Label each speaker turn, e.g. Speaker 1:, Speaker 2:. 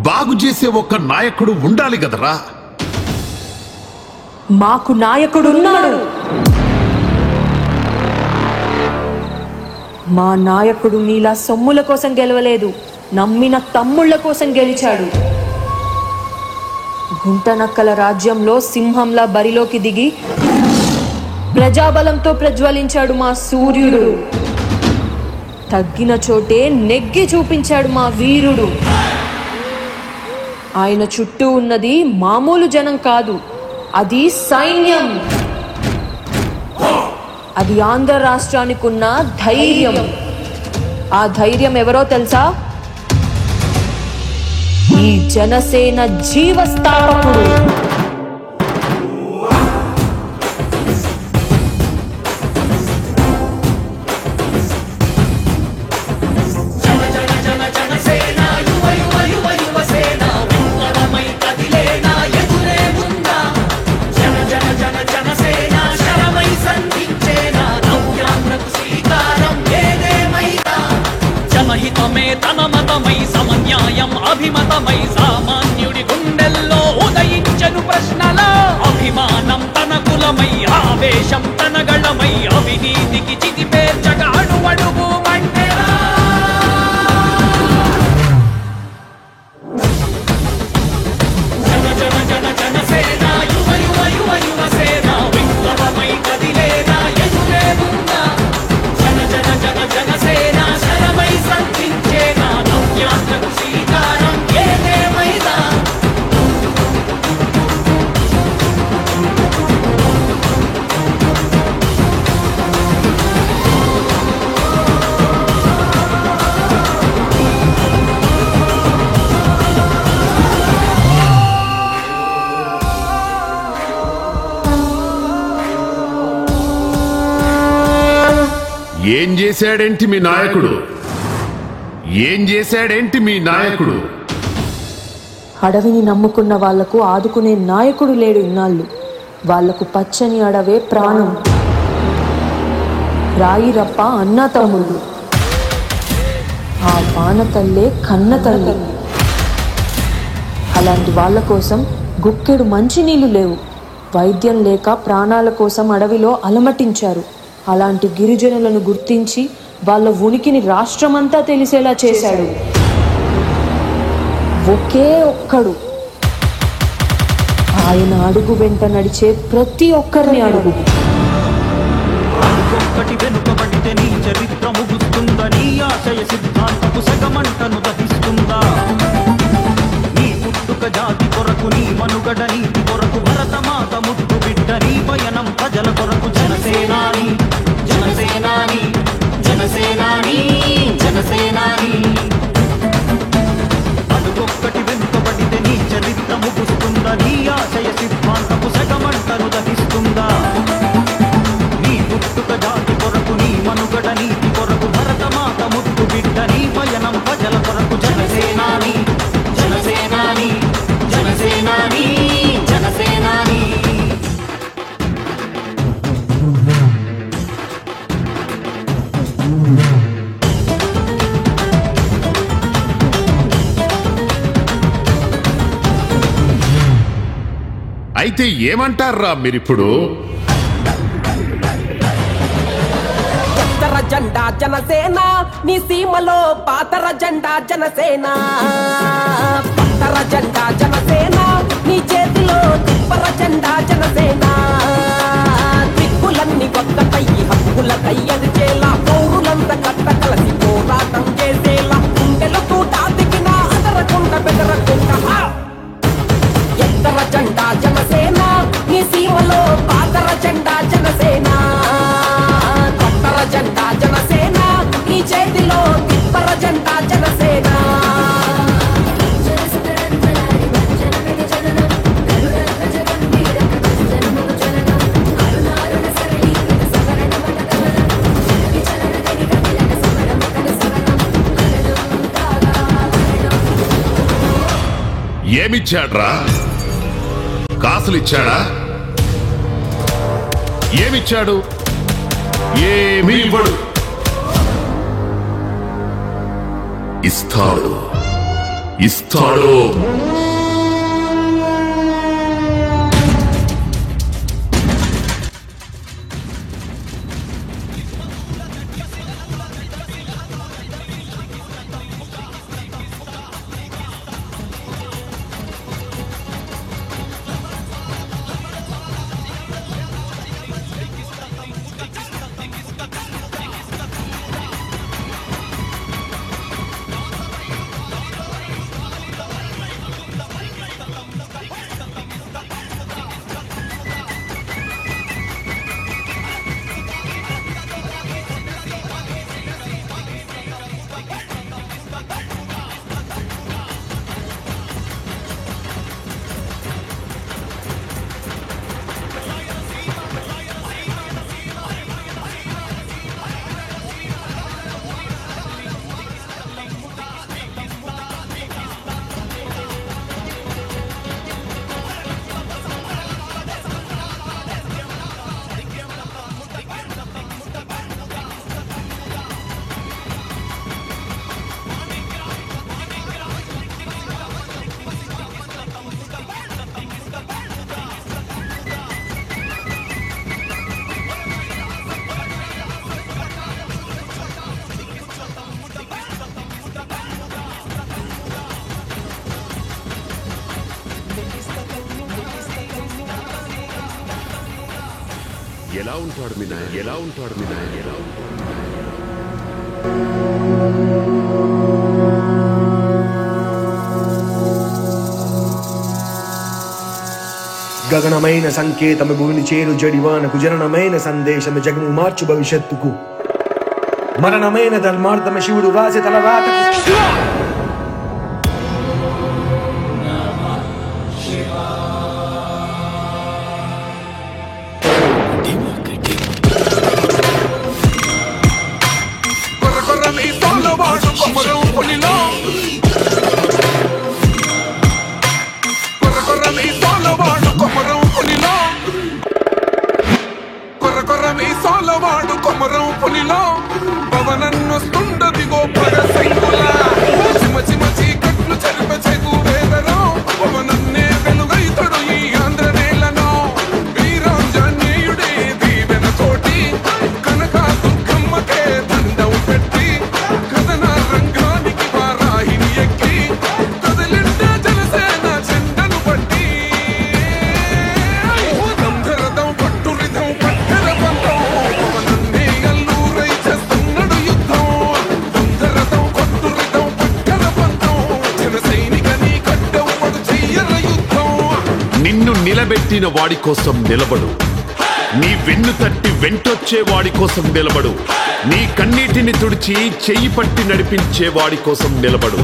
Speaker 1: బాగు చేసే ఒక నాయకుడు ఉండాలి కదరా.
Speaker 2: మాకు నాయకుడున్నాడు. మా నాయకుడు నీలా సొమ్ముల కోసం గెలవలేదు, నమ్మిన తమ్ముళ్ల కోసం గెలిచాడు. గుంటనక్కల రాజ్యంలో సింహంలా బరిలోకి దిగి ప్రజాబలంతో ప్రజ్వలించాడు మా సూర్యుడు. తగ్గిన చోటే నెగ్గి చూపించాడు మా వీరుడు. ఆయన చుట్టూ ఉన్నది మామూలు జనం కాదు, అది సైన్యం. అది ఆంధ్ర రాష్ట్రానికి ఉన్న ధైర్యం. ఆ ధైర్యం ఎవరో తెలుసా? ఈ జనసేన జీవస్థాపకుడు.
Speaker 3: అభిమతమై సామాన్యుడి గుండెల్లో ఉదయించను ప్రశ్నల అభిమానం తన కులమై ఆవేశం తన గళమై అవినీతికి చితి పేర్చక అడుగడుగు మంటెరా. జన జన జన జనసేన యువ యువ యువ యువసేన విప్లవమై కదిలేనా ఎదురే ఉందా. జన జన జన జనసేన శరమై సంధించేనా నవ్యాంధ్రకు శ్రీకారం ఏదేమైనా.
Speaker 1: ఏం చేశాడేంటి మీ నాయకుడు? ఏం చేశాడేంటి మీ నాయకుడు?
Speaker 2: అడవిని నమ్ముకున్న వాళ్లకు ఆదుకునే నాయకుడు లేడు ఇన్నాళ్ళు. వాళ్లకు పచ్చని అడవే ప్రాణం. రాయి రప్ప అన్న తమ్ముళ్ళు, ఆ వాన తల్లే కన్న తల్లి. అలాంటి వాళ్ళ కోసం గుక్కెడు మంచినీళ్లు లేవు. వైద్యం లేక ప్రాణాల కోసం అడవిలో అలమటించారు. అలాంటి గిరిజనులను గుర్తించి వాళ్ళ ఉనికిని రాష్ట్రమంతా తెలిసేలా చేశాడు. ఒకే ఒక్కడు. ఆయన అడుగు వెంట నడిచే ప్రతి ఒక్కరిని అడుగు.
Speaker 3: ఒక్కటి వెనుకబడితే నీ చరిత్ర ముగుస్తుందా? నీ ఆశయ సిద్ధాంతపు సగమంటను దహిస్తుందా? నీ పుట్టుక జాతి కొరకు, నీ మనుగడ నీతి కొరకు, భరతమాత ముద్దు బిడ్డ నీ పయనం ప్రజల కొరకు. జనసేనాని జనసేనాని జనసేనాని జనసేనాని. అడుగొక్కటి వెనుకబడితే నీ చరిత్ర ముగుస్తుందా? నీ ఆశయ సిద్ధాంతపు సగమంటను దహిస్తుందా? నీ పుట్టుక జాతి కొరకు, నీ మనుగడ నీతి కొరకు, భరతమాత ముద్దు బిడ్డ నీ పయనం ప్రజల కొరకు. జనసేనాని జనసేనాని జనసేనాని జనసేనాని.
Speaker 1: అయితే ఏమంటారా మీరిప్పుడు?
Speaker 4: ఉత్తర జెండా జనసేన, నీ సీమలో పాతర జెండా జనసేన. పత్తర జెండా జనసేన, నీ చేతిలో తిప్పర జెండా జనసేన. దిక్కులన్నీ ఒక్కటయ్యి హక్కులకై అదిచేలా, పౌరులంతా కట్ట కలసి పోరాటం చేసేలా, గుండెలు తూటా దిగిన అదరకుండా బెదరకుండా. ఎత్తర జెండా జనసేన, నీ సీమలో పాతర జెండా జనసేన. కొత్తర జెండా జనసేన, నీ చేతిలో తిప్పర జెండా జనసేన.
Speaker 1: ఏమిచ్చాడ్రా? కాసులిచ్చాడా? ఏమిచ్చాడు? ఏమీ ఇవ్వడు. ఇస్తాడు. ఇస్తాడో. ఎలా ఉంటాడు మీ నాయన? ఎలా ఉంటాడు మీ నాయన? ఎలా ఉంటాడు?
Speaker 5: గగనమైన సంకేతము భూమిని చేరు జడివానకు జననమైన సందేశము జగము మార్చు భవిష్యత్తుకు మరణమైన ధర్మార్థమ శివుడు రాసి తలరాతకు
Speaker 6: కొమరం పులిలో పవనన్నొస్తుండదిగో పరసంగుల చిమ చిమ చీకట్లు చెరిప చెగు వేదరో పవనన్నే వెలుగైతడు ఈ ఆంధ్ర నేలను వీరాంజనేయుడే దీవెన తోటి కనక దుర్గమ్మకే దండం పెట్టి కథన రంగానికి వారాహిని ఎక్కి కదలింట జనసేన చెండను పట్టి దంధరదం పట్టురిదం పట్టర పంతం
Speaker 1: నిన్ను నిలబెట్టిన వాడి కోసం నిలబడు. నీ వెన్ను తట్టి వెంటొచ్చే వాడి కోసం నిలబడు. నీ కన్నీటిని తుడిచి చెయ్యి పట్టి నడిపించే వాడి కోసం నిలబడు.